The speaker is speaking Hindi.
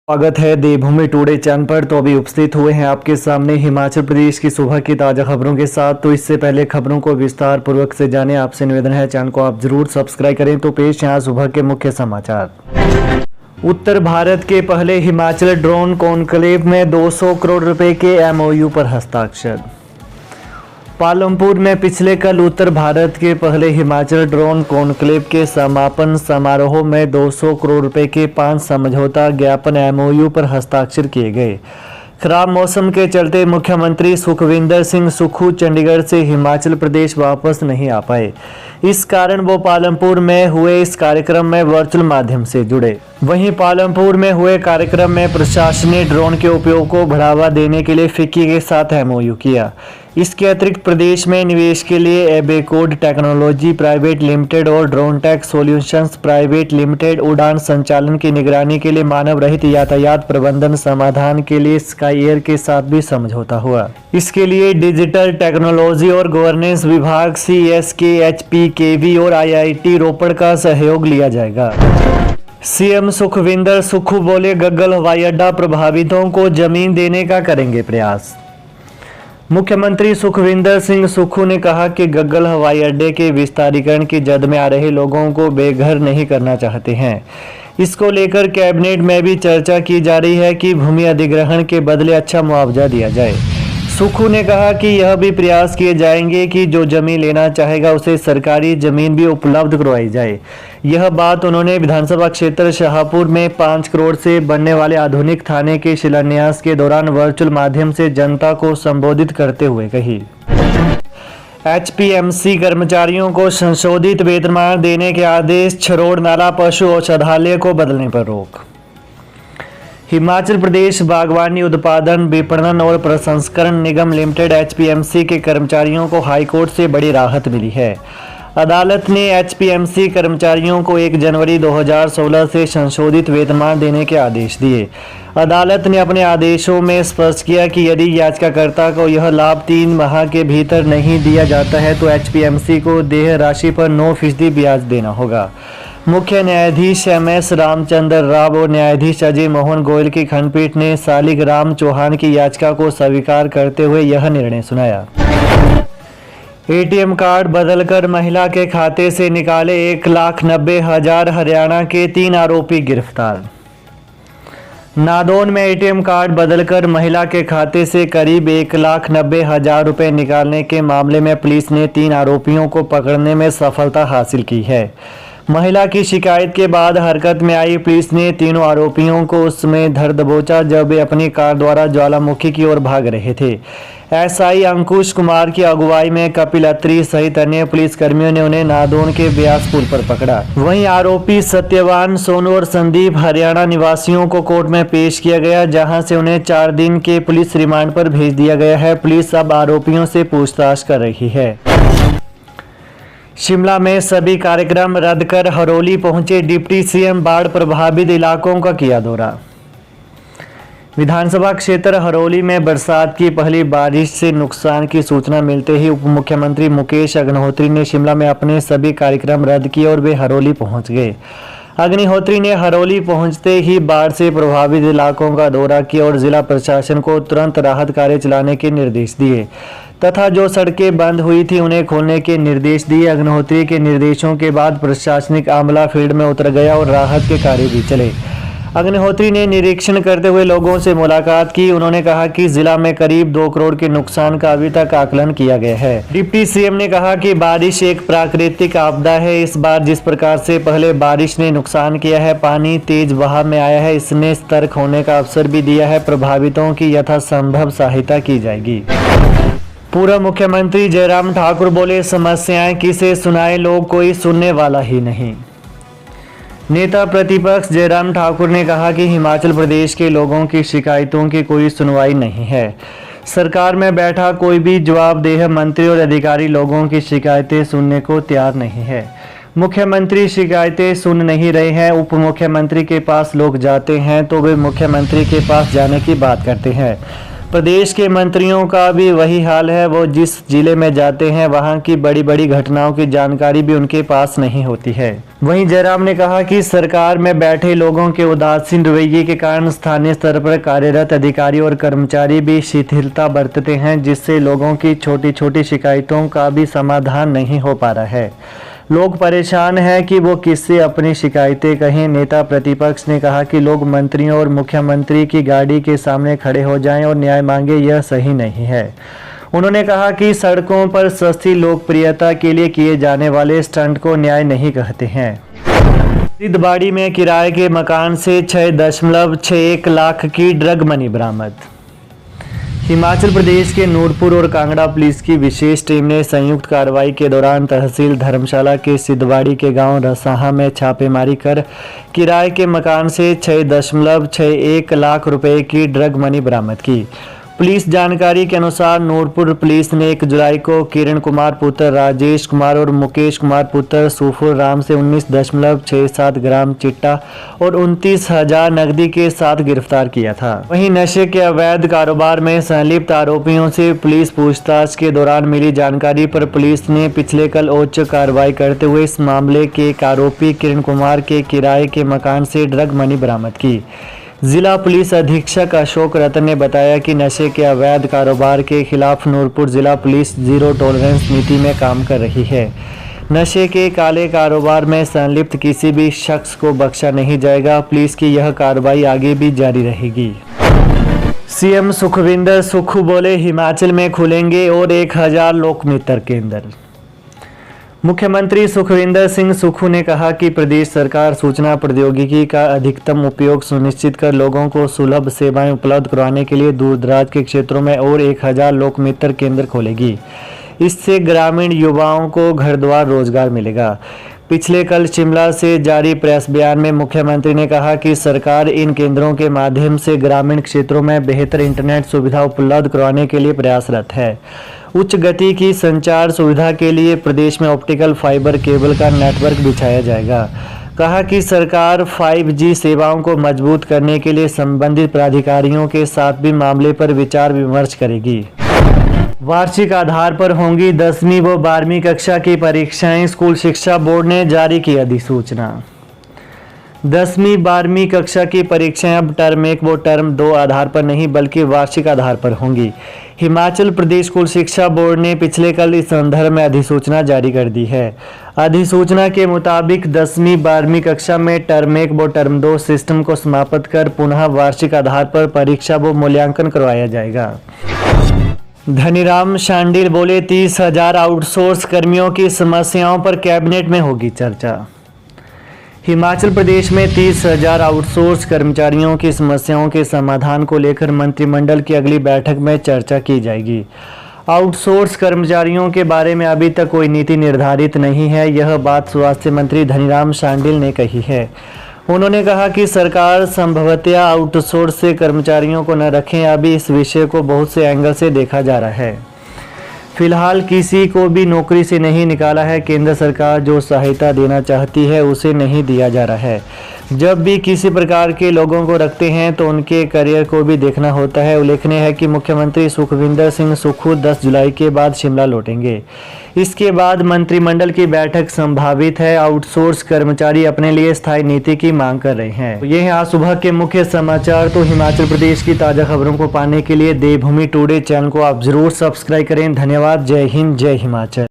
स्वागत है देवभूमि टुडे चैनल पर। तो अभी उपस्थित हुए हैं आपके सामने हिमाचल प्रदेश की सुबह की ताज़ा खबरों के साथ। तो इससे पहले खबरों को विस्तार पूर्वक से जाने आपसे निवेदन है चैनल को आप जरूर सब्सक्राइब करें। तो पेश यहाँ सुबह के मुख्य समाचार। उत्तर भारत के पहले हिमाचल ड्रोन कॉन्क्लेव में 200 करोड़ रुपए के एमओयू पर हस्ताक्षर। पालमपुर में पिछले कल उत्तर भारत के पहले हिमाचल ड्रोन कॉन्क्लेव के समापन समारोह में 200 करोड़ रुपए के 5 समझौता ज्ञापन एमओयू पर हस्ताक्षर किए गए। खराब मौसम के चलते मुख्यमंत्री सुखविंदर सिंह सुक्खू चंडीगढ़ से हिमाचल प्रदेश वापस नहीं आ पाए। इस कारण वो पालमपुर में हुए इस कार्यक्रम में वर्चुअल माध्यम से जुड़े। वहीं पालमपुर में हुए कार्यक्रम में प्रशासन ने ड्रोन के उपयोग को बढ़ावा देने के लिए फिक्की के साथ एमओयू किया। इसके अतिरिक्त प्रदेश में निवेश के लिए एबेकोड टेक्नोलॉजी प्राइवेट लिमिटेड और drone tech solutions private limited उड़ान संचालन की निगरानी के लिए मानव रहित यातायात प्रबंधन समाधान के लिए स्काई एयर के साथ भी समझौता हुआ। इसके लिए डिजिटल टेक्नोलॉजी और गवर्नेंस विभाग CSKHPKV और IIT रोपड़ का सहयोग लिया जाएगा। सीएम सुखविंदर सुक्खू बोले, गग्गल हवाई अड्डा प्रभावितों को जमीन देने का करेंगे प्रयास। मुख्यमंत्री सुखविंदर सिंह सुक्खू ने कहा कि गग्गल हवाई अड्डे के विस्तारीकरण की जद में आ रहे लोगों को बेघर नहीं करना चाहते हैं। इसको लेकर कैबिनेट में भी चर्चा की जा रही है कि भूमि अधिग्रहण के बदले अच्छा मुआवजा दिया जाए। सुक्खू ने कहा कि यह भी प्रयास किए जाएंगे कि जो जमीन लेना चाहेगा उसे सरकारी जमीन भी उपलब्ध करवाई जाए। यह बात उन्होंने विधानसभा क्षेत्र शाहपुर में 5 करोड़ से बनने वाले आधुनिक थाने के शिलान्यास के दौरान वर्चुअल माध्यम से जनता को संबोधित करते हुए कही। HPMC कर्मचारियों को संशोधित वेतनमान देने के आदेश। छरोड़ नाला पशु औषधालय को बदलने पर रोक। हिमाचल प्रदेश बागवानी उत्पादन विपणन और प्रसंस्करण निगम लिमिटेड HPMC के कर्मचारियों को हाईकोर्ट से बड़ी राहत मिली है। अदालत ने HPMC कर्मचारियों को 1 जनवरी 2016 से संशोधित वेतनमान देने के आदेश दिए। अदालत ने अपने आदेशों में स्पष्ट किया कि यदि याचिकाकर्ता को यह लाभ 3 माह के भीतर नहीं दिया जाता है तो HPMC को देय राशि पर 9% ब्याज देना होगा। मुख्य न्यायाधीश MS रामचंद्र राव और न्यायाधीश अजय मोहन गोयल की खंडपीठ ने शालिग्राम चौहान की याचिका को स्वीकार करते हुए यह निर्णय सुनाया। ATM कार्ड बदलकर महिला के खाते से निकाले 1,90,000। हरियाणा के 3 आरोपी गिरफ्तार। नादौन में ATM कार्ड बदलकर महिला के खाते से करीब 1,90,000 रुपये निकालने के मामले में पुलिस ने 3 आरोपियों को पकड़ने में सफलता हासिल की है। महिला की शिकायत के बाद हरकत में आई पुलिस ने तीनों आरोपियों को उस समय धर दबोचा जब वे अपनी कार द्वारा ज्वालामुखी की ओर भाग रहे थे। SI अंकुश कुमार की अगुवाई में कपिल अत्री सहित अन्य पुलिसकर्मियों ने उन्हें नादौन के ब्यास पुल पर पकड़ा। वहीं आरोपी सत्यवान, सोनू और संदीप हरियाणा निवासियों को कोर्ट में पेश किया गया, जहां से उन्हें 4 दिन के पुलिस रिमांड पर भेज दिया गया है। पुलिस अब आरोपियों से पूछताछ कर रही है। शिमला में सभी कार्यक्रम रद्द कर हरोली पहुंचे डिप्टी CM। बाढ़ प्रभावित इलाकों का किया दौरा। विधानसभा क्षेत्र हरोली में बरसात की पहली बारिश से नुकसान की सूचना मिलते ही उप मुख्यमंत्री मुकेश अग्निहोत्री ने शिमला में अपने सभी कार्यक्रम रद्द किए और वे हरोली पहुंच गए। अग्निहोत्री ने हरोली पहुंचते ही बाढ़ से प्रभावित इलाकों का दौरा किया और जिला प्रशासन को तुरंत राहत कार्य चलाने के निर्देश दिए तथा जो सड़कें बंद हुई थी उन्हें खोलने के निर्देश दिए। अग्निहोत्री के निर्देशों के बाद प्रशासनिक अमला फील्ड में उतर गया और राहत के कार्य भी चले। अग्निहोत्री ने निरीक्षण करते हुए लोगों से मुलाकात की। उन्होंने कहा कि जिला में करीब 2 करोड़ के नुकसान का अभी तक आकलन किया गया है। डिप्टी CM ने कहा कि बारिश एक प्राकृतिक आपदा है। इस बार जिस प्रकार से पहले बारिश ने नुकसान किया है, पानी तेज बहाव में आया है, इसने सतर्क होने का अवसर भी दिया है। प्रभावितों की यथासंभव सहायता की जाएगी। पूर्व मुख्यमंत्री जयराम ठाकुर बोले, समस्याएं किसे सुनाए, लोग कोई सुनने वाला ही नहीं। नेता प्रतिपक्ष जयराम ठाकुर ने कहा कि हिमाचल प्रदेश के लोगों की शिकायतों की कोई सुनवाई नहीं है। सरकार में बैठा कोई भी जवाबदेह मंत्री और अधिकारी लोगों की शिकायतें सुनने को तैयार नहीं है। मुख्यमंत्री शिकायतें सुन नहीं रहे हैं। उप मुख्यमंत्री के पास लोग जाते हैं तो वे मुख्यमंत्री के पास जाने की बात करते हैं। प्रदेश के मंत्रियों का भी वही हाल है। वो जिस जिले में जाते हैं वहां की बड़ी बड़ी घटनाओं की जानकारी भी उनके पास नहीं होती है। वहीं जयराम ने कहा कि सरकार में बैठे लोगों के उदासीन रवैये के कारण स्थानीय स्तर पर कार्यरत अधिकारी और कर्मचारी भी शिथिलता बरतते हैं, जिससे लोगों की छोटी छोटी शिकायतों का भी समाधान नहीं हो पा रहा है। लोग परेशान हैं कि वो किससे अपनी शिकायतें कहें। नेता प्रतिपक्ष ने कहा कि लोग मंत्रियों और मुख्यमंत्री की गाड़ी के सामने खड़े हो जाएं और न्याय मांगे, यह सही नहीं है। उन्होंने कहा कि सड़कों पर सस्ती लोकप्रियता के लिए किए जाने वाले स्टंट को न्याय नहीं कहते हैं। सिद्धबाड़ी में किराए के मकान से 6.61 लाख की ड्रग मनी बरामद। हिमाचल प्रदेश के नूरपुर और कांगड़ा पुलिस की विशेष टीम ने संयुक्त कार्रवाई के दौरान तहसील धर्मशाला के सिद्धबाड़ी के गांव रसाहा में छापेमारी कर किराए के मकान से 6.61 लाख रुपए की ड्रग मनी बरामद की। पुलिस जानकारी के अनुसार नूरपुर पुलिस ने 1 जुलाई को किरण कुमार पुत्र राजेश कुमार और मुकेश कुमार पुत्र सुफुर राम से 19.67 ग्राम चिट्टा और 29,000 नकदी के साथ गिरफ्तार किया था। वहीं नशे के अवैध कारोबार में संलिप्त आरोपियों से पुलिस पूछताछ के दौरान मिली जानकारी पर पुलिस ने पिछले कल उच्च कार्रवाई करते हुए इस मामले के एक आरोपी किरण कुमार के किराए के मकान से ड्रग मनी बरामद की। जिला पुलिस अधीक्षक अशोक रतन ने बताया कि नशे के अवैध कारोबार के खिलाफ नूरपुर जिला पुलिस जीरो टॉलरेंस नीति में काम कर रही है। नशे के काले कारोबार में संलिप्त किसी भी शख्स को बख्शा नहीं जाएगा। पुलिस की यह कार्रवाई आगे भी जारी रहेगी। सीएम सुखविंदर सुक्खू बोले, हिमाचल में खुलेंगे और 1000 लोकमित्र केंद्र। मुख्यमंत्री सुखविंदर सिंह सुक्खू ने कहा कि प्रदेश सरकार सूचना प्रौद्योगिकी का अधिकतम उपयोग सुनिश्चित कर लोगों को सुलभ सेवाएं उपलब्ध करवाने के लिए दूरदराज के क्षेत्रों में और 1000 लोकमित्र केंद्र खोलेगी। इससे ग्रामीण युवाओं को घर द्वार रोजगार मिलेगा। पिछले कल शिमला से जारी प्रेस बयान में मुख्यमंत्री ने कहा कि सरकार इन केंद्रों के माध्यम से ग्रामीण क्षेत्रों में बेहतर इंटरनेट सुविधा उपलब्ध करवाने के लिए प्रयासरत है। उच्च गति की संचार सुविधा के लिए प्रदेश में ऑप्टिकल फाइबर केबल का नेटवर्क बिछाया जाएगा। कहा कि सरकार 5G सेवाओं को मजबूत करने के लिए संबंधित प्राधिकारियों के साथ भी मामले पर विचार विमर्श करेगी। वार्षिक आधार पर होंगी 10वीं व 12वीं कक्षा की परीक्षाएं, स्कूल शिक्षा बोर्ड ने जारी की अधिसूचना। 10वीं 12वीं कक्षा की परीक्षाएं अब टर्म 1 व टर्म 2 आधार पर नहीं बल्कि वार्षिक आधार पर होंगी। हिमाचल प्रदेश स्कूल शिक्षा बोर्ड ने पिछले कल इस संदर्भ में अधिसूचना जारी कर दी है। अधिसूचना के मुताबिक 10वीं 12वीं कक्षा में टर्म 1 व टर्म 2 सिस्टम को समाप्त कर पुनः वार्षिक आधार पर परीक्षा व मूल्यांकन करवाया जाएगा। धनीराम शांडिल बोले, 30,000 आउटसोर्स कर्मियों की समस्याओं पर कैबिनेट में होगी चर्चा। हिमाचल प्रदेश में 30,000 आउटसोर्स कर्मचारियों की समस्याओं के समाधान को लेकर मंत्रिमंडल की अगली बैठक में चर्चा की जाएगी। आउटसोर्स कर्मचारियों के बारे में अभी तक कोई नीति निर्धारित नहीं है। यह बात स्वास्थ्य मंत्री धनीराम शांडिल ने कही है। उन्होंने कहा कि सरकार संभवतः आउटसोर्स से कर्मचारियों को न रखें। अभी इस विषय को बहुत से एंगल से देखा जा रहा है। फिलहाल किसी को भी नौकरी से नहीं निकाला है। केंद्र सरकार जो सहायता देना चाहती है उसे नहीं दिया जा रहा है। जब भी किसी प्रकार के लोगों को रखते हैं तो उनके करियर को भी देखना होता है। उल्लेखनीय है कि मुख्यमंत्री सुखविंदर सिंह सुक्खू 10 जुलाई के बाद शिमला लौटेंगे। इसके बाद मंत्रिमंडल की बैठक संभावित है। आउटसोर्स कर्मचारी अपने लिए स्थायी नीति की मांग कर रहे हैं। तो ये हैं आज सुबह के मुख्य समाचार। तो हिमाचल प्रदेश की ताज़ा खबरों को पाने के लिए देवभूमि टुडे चैनल को आप जरूर सब्सक्राइब करें। धन्यवाद। जय हिंद, जय हिमाचल।